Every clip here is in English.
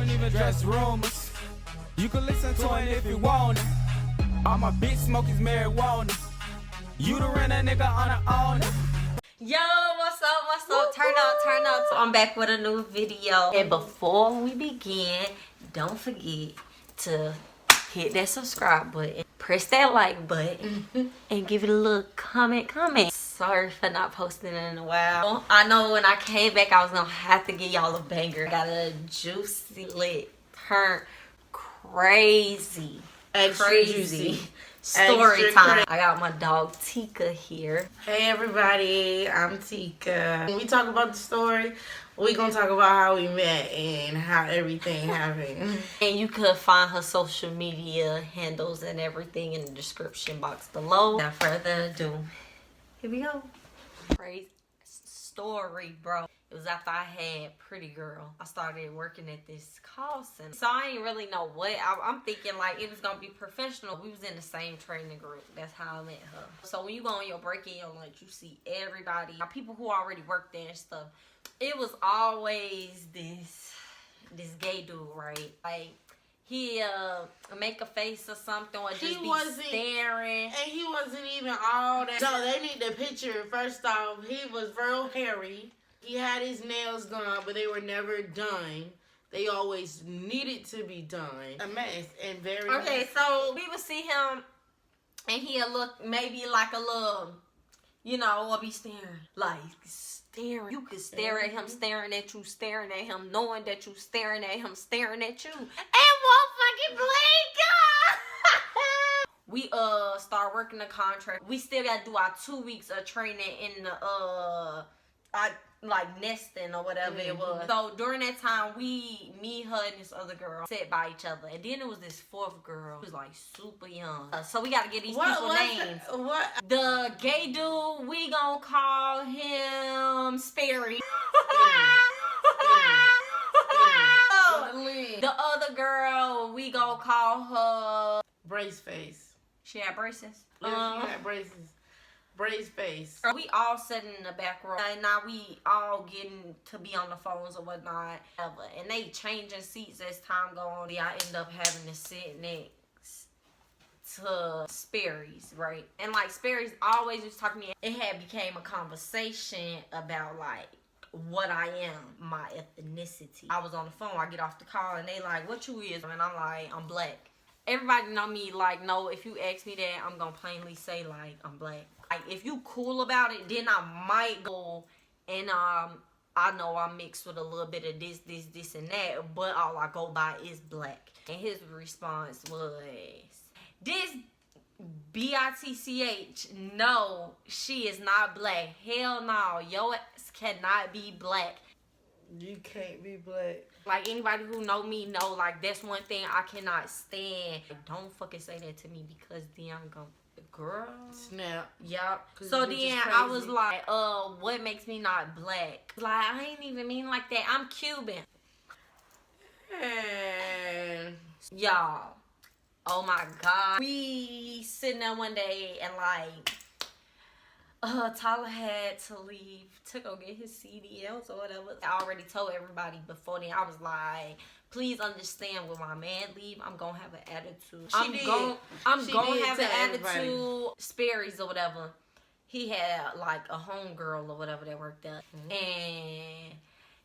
don't even dress rumors. You can listen to it if you want it. All my bitch smoke is marijuana. You the rent a nigga on the owner. Yo, what's up, what's up? Turn up. So I'm back with a new video. And before we begin, don't forget to hit that subscribe button, press that like button, and give it a little comment. Sorry for not posting in a while. I know when I came back, I was gonna have to give y'all a banger. Got a juicy lit, turn crazy, crazy story time. I got my dog TICKA here. Hey everybody, I'm TICKA. When we talk about the story, we gonna talk about how we met and how everything happened. And you could find her social media handles and everything in the description box below. Without further ado, here we go. Crazy story, bro. It was after I had Pretty Girl. I started working at this call center. So I ain't really know what. I'm thinking like it was gonna be professional. We was in the same training group. That's how I met her. So when you go on your break in your lunch, you see everybody, people who already worked there and stuff. It was always this gay dude, right? Like he make a face or something or just be staring. And he wasn't even all that. So they need the picture. First off, he was real hairy. He had his nails done, but they were never done. They always needed to be done. A mess and very okay, messy. so we would see him and he'll look maybe like a little, you know, or be staring. Like staring. You could stare at him, staring at you, staring at him, knowing that you staring at him, staring at you. And won't fucking blink. We start working the contract. We still gotta do our 2 weeks of training in the like nesting or whatever it was. So during that time, me, her, and this other girl sat by each other. And then it was this fourth girl who was like super young. So we gotta get these people names. The gay dude, we gonna call him Sperry. The other girl, we gonna call her Brace face. She had braces. Yeah, she had braces. Brace face. We all sitting in the back row, and now we all getting to be on the phones or whatnot. And they changing seats as time go on. I end up having to sit next to Sperry's, right? And like Sperry's always was talking to me. It had became a conversation about like what I am, my ethnicity. I was on the phone. I get off the call, and they like, "What you is?" And I'm like, "I'm black." Everybody know me like, no, if you ask me that, I'm gonna plainly say like I'm black. Like if you cool about it, then I might go and I know I'm mixed with a little bit of this and that, but all I go by is black. And his response was, "This bitch, no, she is not black. Hell no, your ass cannot be black." You can't be black. Like anybody who know me know like that's one thing I cannot stand. Don't fucking say that to me because then I'm gonna girl snap. Yup. So then I was like, what makes me not black? Like I ain't even mean like that. I'm Cuban. Y'all. Oh my God. We sitting there one day and like Tyler had to leave to go get his CDLs or whatever. I already told everybody before then. I was like, please understand when my man leave, I'm gonna have an attitude. I'm gonna have an attitude. Sperry's or whatever. He had like a homegirl or whatever that worked there. And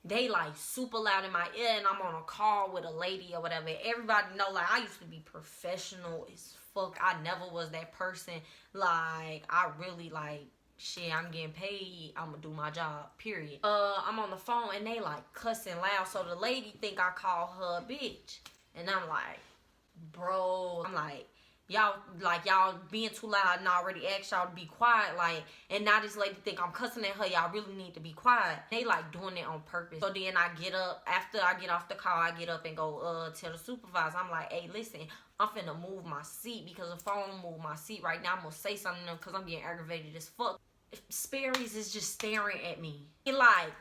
they like super loud in my ear and I'm on a call with a lady or whatever. Everybody know like I used to be professional as fuck. I never was that person. Like I really like shit, I'm getting paid, I'm gonna do my job, period. I'm on the phone and they like cussing loud, so the lady think I call her a bitch. And I'm like, bro, I'm like, y'all being too loud and I already asked y'all to be quiet, like, and now this lady think I'm cussing at her, y'all really need to be quiet. They like doing it on purpose. So then I get up, after I get off the call, I get up and go tell the supervisor, I'm like, hey, listen, I'm finna move my seat because if I don't move my seat right now, I'm gonna say something to them because I'm getting aggravated as fuck. Sperry's is just staring at me. He like,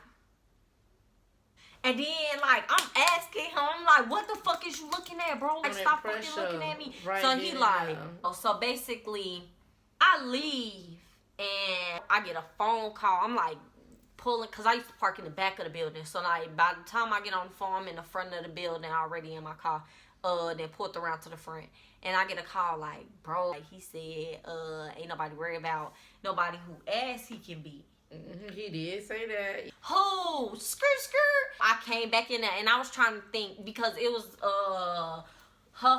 and then like I'm asking him, I'm like, what the fuck is you looking at, bro? Like stop fucking looking at me. Right, so he like, so basically I leave and I get a phone call. I'm like pulling, because I used to park in the back of the building. So, like, by the time I get on the phone, I'm in the front of the building already in my car. Then pulled around to the front. And I get a call like, bro, like he said, ain't nobody worried about nobody who ass he can be. He did say that. Oh, skirt. I came back in there and I was trying to think, because it was her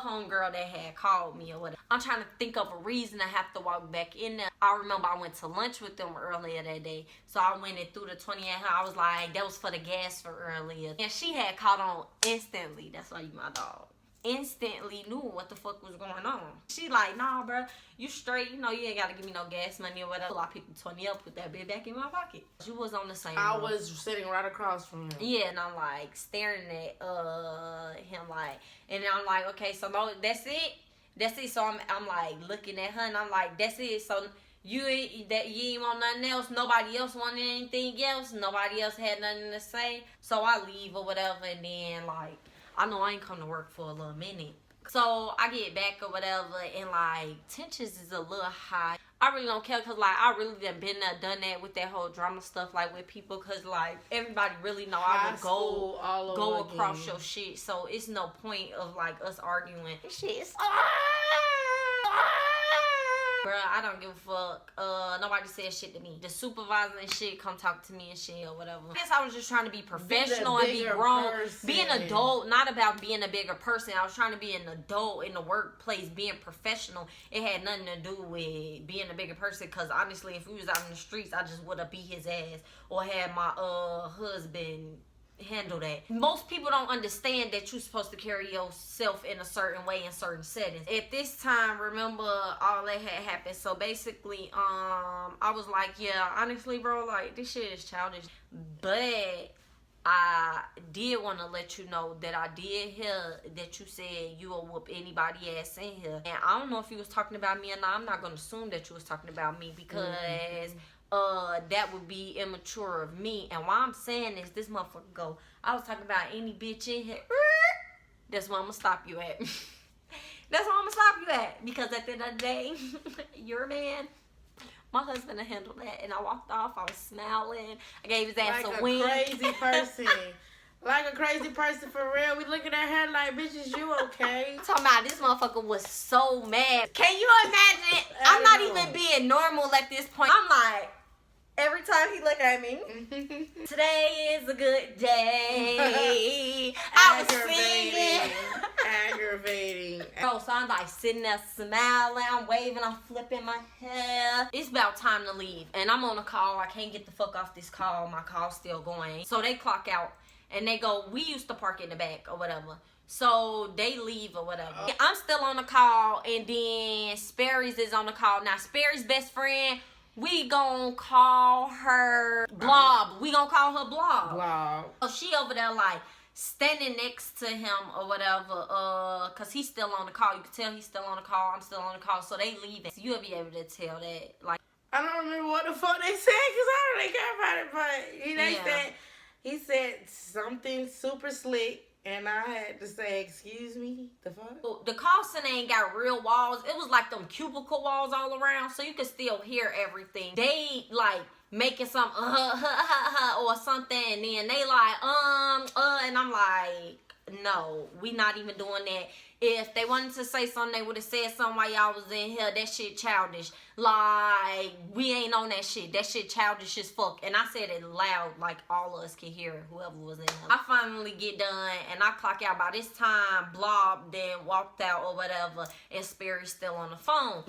homegirl that had called me or whatever. I'm trying to think of a reason I have to walk back in there. I remember I went to lunch with them earlier that day. So I went in through the 28. I was like, that was for the gas for earlier. And she had caught on instantly. That's why you my dog. Instantly knew what the fuck was going on. She like, nah, bro, you straight. You know, you ain't got to give me no gas money or whatever. I picked the 20 up, put that bit back in my pocket. She was on the same I road. was sitting right across from him. Yeah, and I'm like staring at him like, and then I'm like, okay, so no, that's it. So I'm like looking at her and I'm like, that's it. So you ain't want nothing else. Nobody else wanted anything else. Nobody else had nothing to say. So I leave or whatever, and then like, I know I ain't come to work for a little minute. So I get back or whatever, and like, tensions is a little high. I really don't care, because like, I really done been there, done that with that whole drama stuff, like with people, because like, everybody really know I would go across your shit. So it's no point of like us arguing. This shit is bruh, I don't give a fuck. Nobody said shit to me. The supervisor and shit come talk to me and shit or whatever. I guess I was just trying to be professional and be grown. Be an adult, not about being a bigger person. I was trying to be an adult in the workplace, being professional. It had nothing to do with being a bigger person, because honestly, if we was out in the streets, I just would have beat his ass or had my husband handle that. Most people don't understand that you're supposed to carry yourself in a certain way in certain settings. At this time, remember, all that had happened. So basically, I was like, yeah, honestly, bro, like, this shit is childish. But I did want to let you know that I did hear that you said you will whoop anybody ass in here. And I don't know if you was talking about me or not. I'm not going to assume that you was talking about me, because that would be immature of me. And why I'm saying this motherfucker go, I was talking about any bitch in here. That's where I'm gonna stop you at. That's where I'm gonna stop you at. Because at the end of the day, you're a man. My husband handled that. And I walked off. I was smiling. I gave his ass like a wink. Crazy person. Like a crazy person for real. We looking at her like, bitch, is you okay? I'm talking about this motherfucker was so mad. Can you imagine? I'm not even being normal at this point. I'm like, every time he look at me, today is a good day. I was singing. Aggravating. Bro, so I'm like sitting there smiling, I'm waving, I'm flipping my hair. It's about time to leave. And I'm on a call. I can't get the fuck off this call. My call's still going. So they clock out and they go, we used to park in the back or whatever. So they leave or whatever. I'm still on the call, and then Sperry's is on the call. Now Sperry's best friend, we gon' call her Blob. We gon' call her Blob. So she over there like standing next to him or whatever, cause he's still on the call. You can tell he's still on the call. I'm still on the call. So they leaving. So you'll be able to tell that. Like, I don't remember what the fuck they said, cause I don't really care about it. But he said something super slick. And I had to say, excuse me, the fuck? The call center ain't got real walls. It was like them cubicle walls all around, so you could still hear everything. They like making some or something, and then they like and I'm like, no, we not even doing that. If they wanted to say something, they would have said something while y'all was in here. That shit childish. Like, we ain't on that shit. That shit childish as fuck. And I said it loud, like all of us can hear it, whoever was in here. I finally get done, and I clock out. By this time, Blob then walked out or whatever, and Sperry's still on the phone.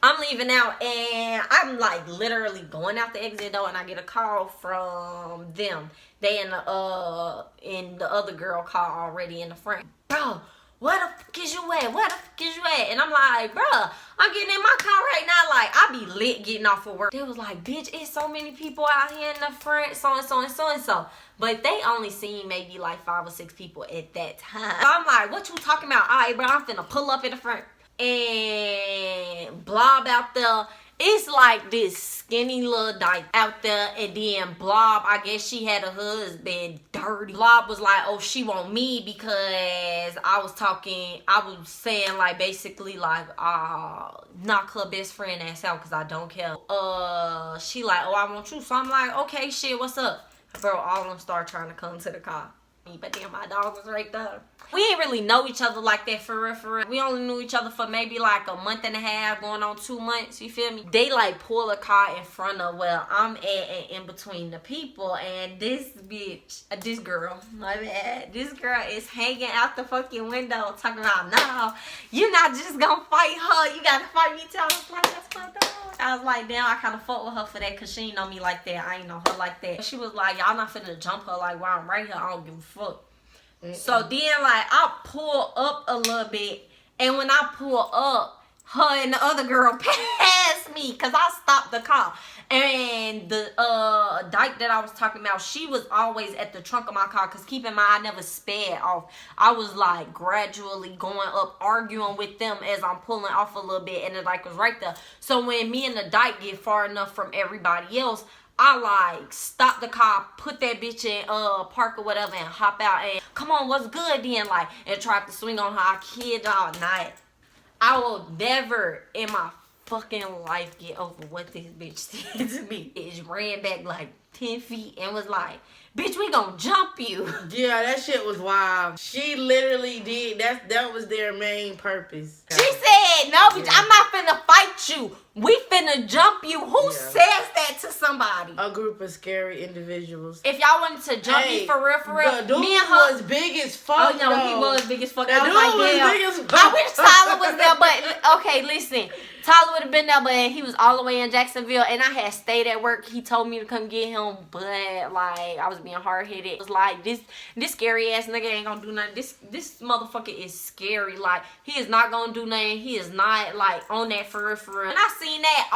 I'm leaving out, and I'm like literally going out the exit door, and I get a call from them. They in the other girl car already in the front. Bro, where the fuck is you at? Where the fuck is you at? And I'm like, bruh, I'm getting in my car right now. Like, I be lit getting off of work. They was like, bitch, it's so many people out here in the front, so and so and so and so. But they only seen maybe like 5 or 6 people at that time. So I'm like, what you talking about? All right, bro, I'm finna pull up in the front. And Blob out there. It's like this skinny little dyke out there, and then Blob, I guess she had a husband, dirty. Blob was like, oh, she want me because I was saying like basically like, knock her best friend ass out because I don't care. She like, oh, I want you. So I'm like, okay, shit, what's up? Bro, all of them start trying to come to the car. But then my dog was right there. We ain't really know each other like that for real. We only knew each other for maybe like a month and a half, going on 2 months, you feel me? They like pull a car in front of where I'm at and in between the people, and this girl, my bad, this girl is hanging out the fucking window talking about, no, you're not just gonna fight her, you gotta fight me too. I was like, that's my dog. I was like, damn, I kind of fuck with her for that because she ain't know me like that. I ain't know her like that. She was like, y'all not finna jump her like while I'm right here. I don't give a fuck. So then, like, I pull up a little bit, and when I pull up, her and the other girl passed me because I stopped the car. And the dyke that I was talking about, she was always at the trunk of my car because keep in mind, I never sped off. I was like gradually going up, arguing with them as I'm pulling off a little bit, and the dyke was right there. So when me and the dyke get far enough from everybody else, I like stop the car, put that bitch in park or whatever, and hop out and come on, what's good then, like, and try to swing on her. I kid all night. I will never in my fucking life get over what this bitch did to me. It ran back like 10 feet and was like, bitch, we gonna jump you. Yeah, that shit was wild. She literally did. That was their main purpose. She said, no, bitch, I'm not finna fight you. We finna jump you. Who says that to somebody? A group of scary individuals. If y'all wanted to jump me for real, the dude me and her was big as fuck. Oh, no, he was big as fuck. That I dude was like, was damn. big as fuck. I wish Tyler was there, but okay, listen. Tyler would have been there, but he was all the way in Jacksonville, and I had stayed at work. He told me to come get him, but like I was being hard-headed. It was like this scary ass nigga ain't gonna do nothing. This motherfucker is scary. Like, he is not gonna do nothing. He is not like on that for real. And I seen that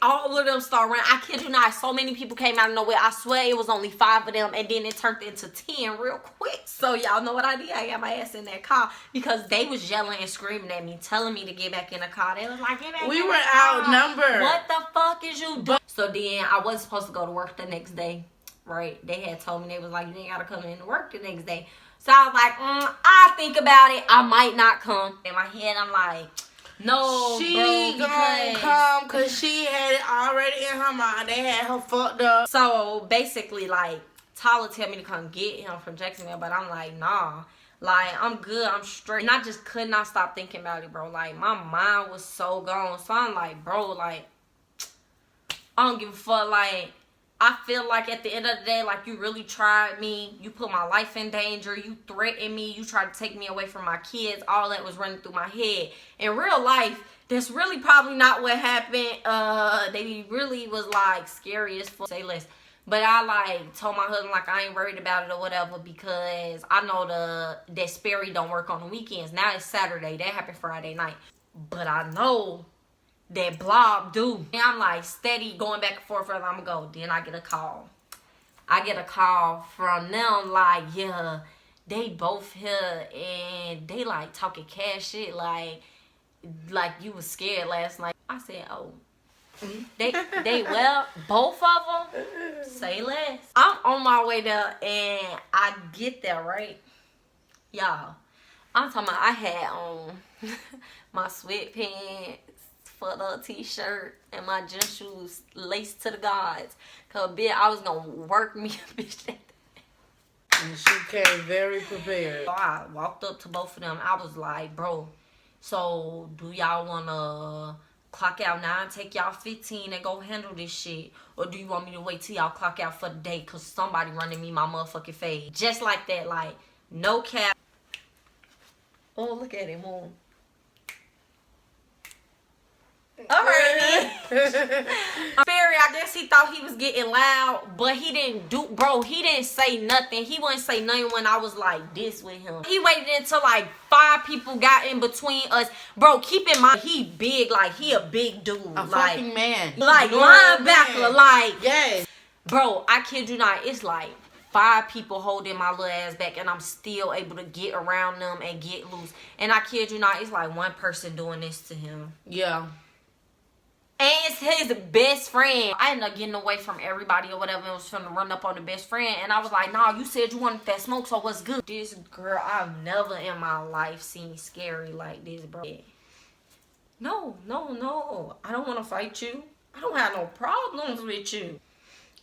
all of them start running. I kid you not, so many people came out of nowhere. I swear it was only 5 of them, and then it turned into 10 real quick. So y'all know what I did? I got my ass in that car because they was yelling and screaming at me, telling me to get back in the car. They was like, we were outnumbered. What the fuck is you doing? So then I wasn't supposed to go to work the next day, right? They had told me, they was like, you ain't gotta come in to work the next day. So I was like, I think about it. I might not come. In my head, I'm like, no, she gonna come because she had it already in her mind. They had her fucked up. So basically, like, Tyler tell me to come get him from Jacksonville, but I'm like, nah. Like, I'm good, I'm straight. And I just could not stop thinking about it, bro. Like, my mind was so gone. So I'm like, bro, like, I don't give a fuck. Like, I feel like at the end of the day, like, you really tried me. You put my life in danger. You threatened me. You tried to take me away from my kids. All that was running through my head. In real life, that's really probably not what happened. They really was, like, scary as fuck. Say less. But I, like, told my husband, like, I ain't worried about it or whatever because I know that Sperry don't work on the weekends. Now it's Saturday. That happened Friday night. But I know that Blob do. And I'm, like, steady going back and forth where I'm going to go. Then I get a call. I get a call from them, like, yeah, they both here. And they, like, talking cash shit, like you was scared last night. I said, oh. They well, both of them, say less. I'm on my way there and I get there, right? Y'all, I'm talking about I had on my sweatpants, fucked up t-shirt, and my gym shoes laced to the gods. Cause bitch, I was gonna work me a bitch that day. And she came very prepared. So I walked up to both of them. I was like, bro, so do y'all wanna clock out now and take y'all 15 and go handle this shit? Or do you want me to wait till y'all clock out for the day because somebody running me my motherfucking face? Just like that, like, no cap. Oh, look at him, move. Alright. Barry, I guess he thought he was getting loud, but he didn't do, bro, he didn't say nothing. He wouldn't say nothing when I was like this with him. He waited until like 5 people got in between us. Bro, keep in mind, he big, like, he a big dude. A like, fucking man. Like, linebacker, like. Yes. Bro, I kid you not, it's like 5 people holding my little ass back and I'm still able to get around them and get loose. And I kid you not, it's like 1 person doing this to him. Yeah. And it's his best friend. I ended up getting away from everybody or whatever and was trying to run up on the best friend. And I was like, nah, you said you wanted that smoke, so what's good? This girl, I've never in my life seen scary like this, bro. No. I don't want to fight you. I don't have no problems with you.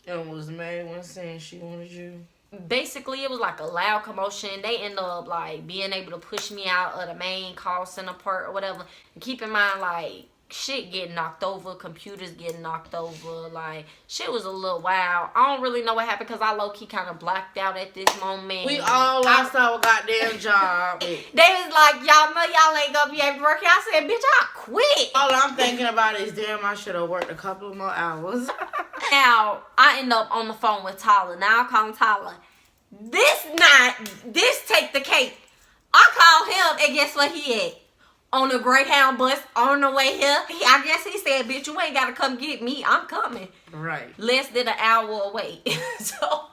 And was mad when saying she wanted you. Basically, it was like a loud commotion. They ended up like being able to push me out of the main call center part or whatever. And keep in mind, like, shit getting knocked over, computers getting knocked over, like, shit was a little wild. I don't really know what happened because I low-key kind of blacked out at this moment. We all lost our goddamn job. They was like, y'all know y'all ain't gonna be able to work here. I said, bitch, I quit. All I'm thinking about is, damn, I should have worked a couple of more hours. Now, I end up on the phone with Tyler. Now, I call him Tyler. This take the cake. I call him, and guess what he at? On the Greyhound bus, on the way here. I guess he said, bitch, you ain't got to come get me. I'm coming. Right. Less than an hour away. So,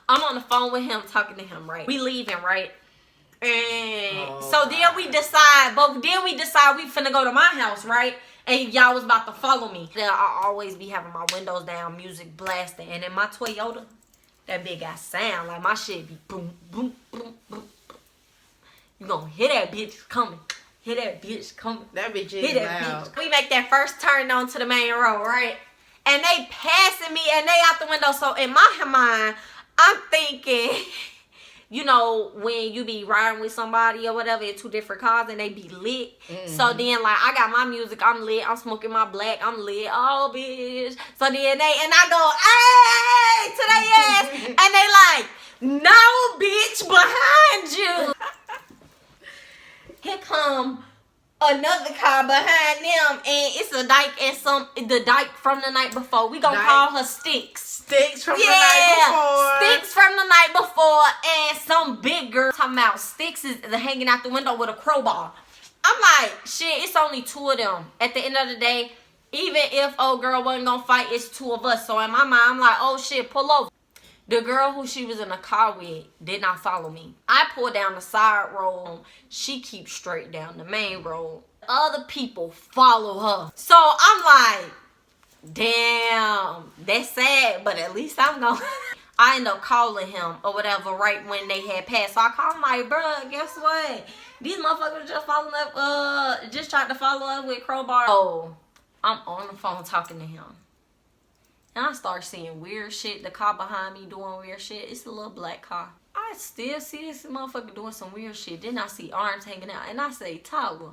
I'm on the phone with him, talking to him, right? We leaving, right? And so then we decide we finna go to my house, right? And y'all was about to follow me. Then I always be having my windows down, music blasting. And in my Toyota, that big ass sound, like my shit be boom, boom, boom, boom. You gonna hear that bitch coming. Hear that bitch coming. That bitch is loud. Bitch. We make that first turn onto the main road, right? And they passing me and they out the window. So in my mind, I'm thinking, you know, when you be riding with somebody or whatever in two different cars and they be lit. Mm-hmm. So then, like, I got my music, I'm lit, I'm smoking my black, I'm lit, oh, bitch. So then I go, hey, to their ass. And they like, no, bitch, behind you. Here come another car behind them, and it's a dyke and the dyke from the night before. We gonna call her Sticks. Sticks from the night before. Sticks from the night before, and some big girl talking about Sticks is hanging out the window with a crowbar. I'm like, shit, it's only two of them. At the end of the day, even if old girl wasn't gonna fight, it's two of us. So in my mind, I'm like, oh shit, pull over. The girl who she was in the car with did not follow me. I pulled down the side road. She keeps straight down the main road. Other people follow her. So I'm like, damn, that's sad, but at least I'm going. I end up calling him or whatever right when they had passed. So I called him like, bruh, guess what? These motherfuckers just following up, just tried to follow us with crowbar. Oh, I'm on the phone talking to him. And I start seeing weird shit. The car behind me doing weird shit. It's a little black car. I still see this motherfucker doing some weird shit. Then I see arms hanging out. And I say, Tyler,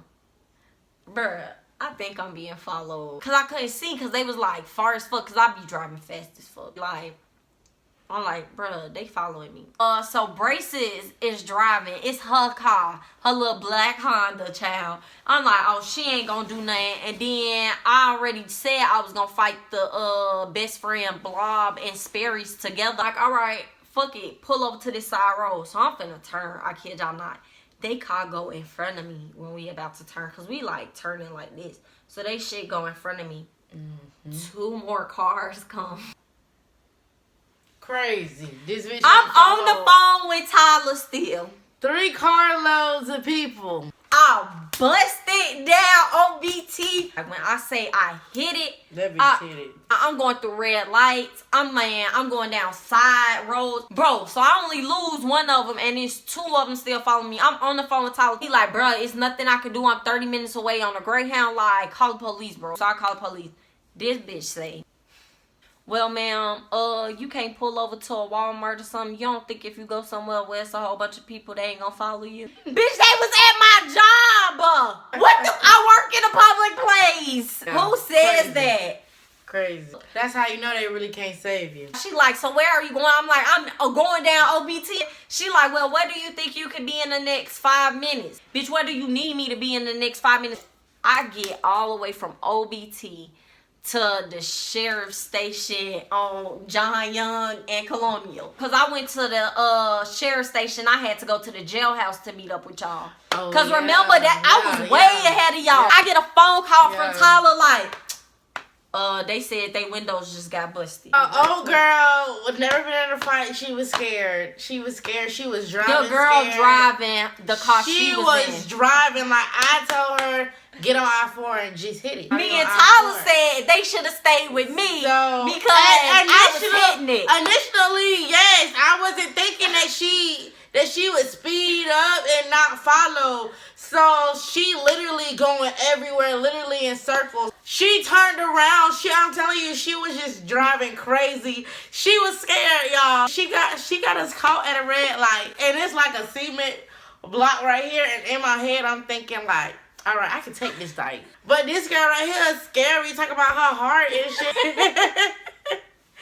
bruh, I think I'm being followed. Because I couldn't see because they was like far as fuck. Because I be driving fast as fuck. Like, I'm like, bruh, they following me. So Braces is driving. It's her car. Her little black Honda, child. I'm like, oh, she ain't gonna do nothing. And then I already said I was gonna fight the best friend Blob and Sperry's together. Like, all right, fuck it. Pull over to this side road. So I'm finna turn. I kid y'all not. They car go in front of me when we about to turn. Because we like turning like this. So they shit go in front of me. Mm-hmm. Two more cars come. Crazy. This bitch I'm on the phone with Tyler still. 3 carloads of people. I busted down on BT. Like when I say I hit it, that bitch hit it. I'm going through red lights. I'm going down side roads. Bro, so I only lose one of them and it's 2 of them still following me. I'm on the phone with Tyler. He like, bro, it's nothing I can do. I'm 30 minutes away on a Greyhound. Like, call the police, bro. So I call the police. This bitch say, well, ma'am, you can't pull over to a Walmart or something. You don't think if you go somewhere where it's a whole bunch of people, they ain't gonna follow you? Bitch, they was at my job. What the? I work in a public place. Yeah, Who says crazy. That? Crazy. That's how you know they really can't save you. She like, so where are you going? I'm like, I'm going down OBT. She like, well, where do you think you could be in the next 5 minutes? Bitch, where do you need me to be in the next 5 minutes? I get all the way from OBT to the sheriff's station on John Young and Colonial. Because I went to the sheriff's station. I had to go to the jailhouse to meet up with y'all. Because remember that I was way ahead of y'all. I get a phone call from Tyler like, They said they windows just got busted. Old girl would never been in a fight. She was scared. She was scared. She was driving. The girl scared. driving the car She was was in. driving like I told her, get on I-4 and just hit it. Me and Tyler said they should have stayed with me because I was hitting it. Initially, yes, I wasn't thinking that she would speed up and not follow. So she literally going everywhere, literally in circles. She turned around. I'm telling you, she was just driving crazy. She was scared, y'all. She got us caught at a red light, and it's like a cement block right here. And in my head, I'm thinking like, all right, I can take this fight. But this girl right here is scary. Talk about her heart and shit.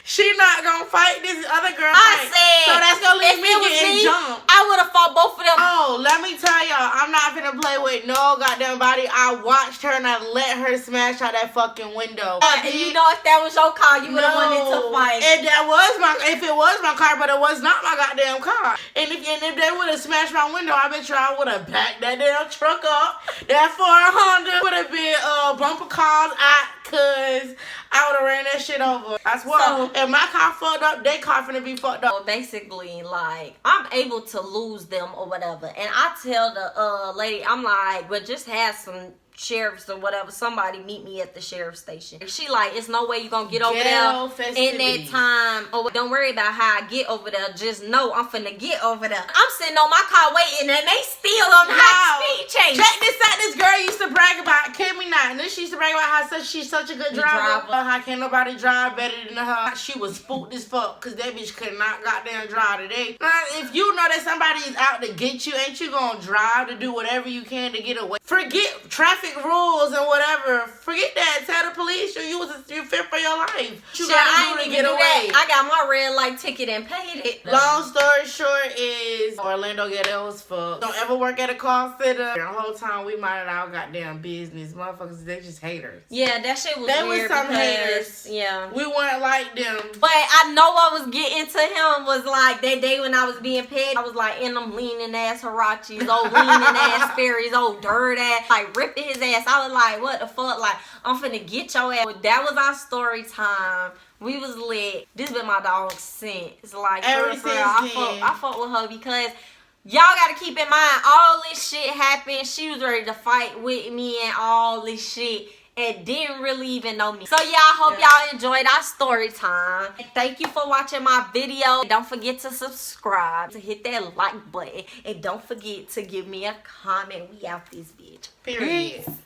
She not gonna fight this other girl. I said, so that's gonna leave me getting jumped. I would have fought both of them. Oh, let me tell y'all, I'm not finna play with no goddamn body. I watched her and I let her smash out that fucking window. You know, if that was your car, you would have wanted to fight. And if it was my car, but it was not my goddamn car. And if they would have smashed my window, I bet you I would have backed that damn truck up. That Ford Honda would have been bumper cars out, cause I would have ran that shit over. I swear. So, if my car fucked up, they car finna be fucked up. So basically, like, I'm able to lose them or whatever. And I tell the lady, I'm like, but just have some sheriffs or whatever, somebody meet me at the sheriff's station. She like, it's no way you gonna get over there in that time. Oh, don't worry about how I get over there. Just know I'm finna get over there. I'm sitting on my car waiting and they still on the high speed chase. Check this out. This girl used to brag about, kid me not, and then she used to brag about how she's such a good driver. How can nobody drive better than her? She was spooked as fuck because that bitch could not goddamn drive today. If you know that somebody is out to get you, ain't you gonna drive to do whatever you can to get away? Forget traffic rules and whatever. Forget that. Tell the police you fit for your life. You gotta do to get away. I got my red light ticket and paid it. Long story short is Orlando ghetto as fuck. Don't ever work at a call center. The whole time we minded our goddamn business. Motherfuckers, they just haters. Yeah, that shit was weird. There was some haters. Yeah. We weren't like them. But I know what was getting to him was like that day when I was being paid. I was like in them leaning ass Hirachis, old leaning ass Sperry's, old dirt ass, like ripping his ass. I was like, what the fuck? Like, I'm finna get your ass. That was our story time. We was lit. This been my dog since. Like, for real, I fought with her because y'all gotta keep in mind, all this shit happened. She was ready to fight with me and all this shit and didn't really even know me. So yeah, I hope y'all enjoyed our story time. Thank you for watching my video. Don't forget to subscribe, to hit that like button, and don't forget to give me a comment. We out this bitch. Period. Peace.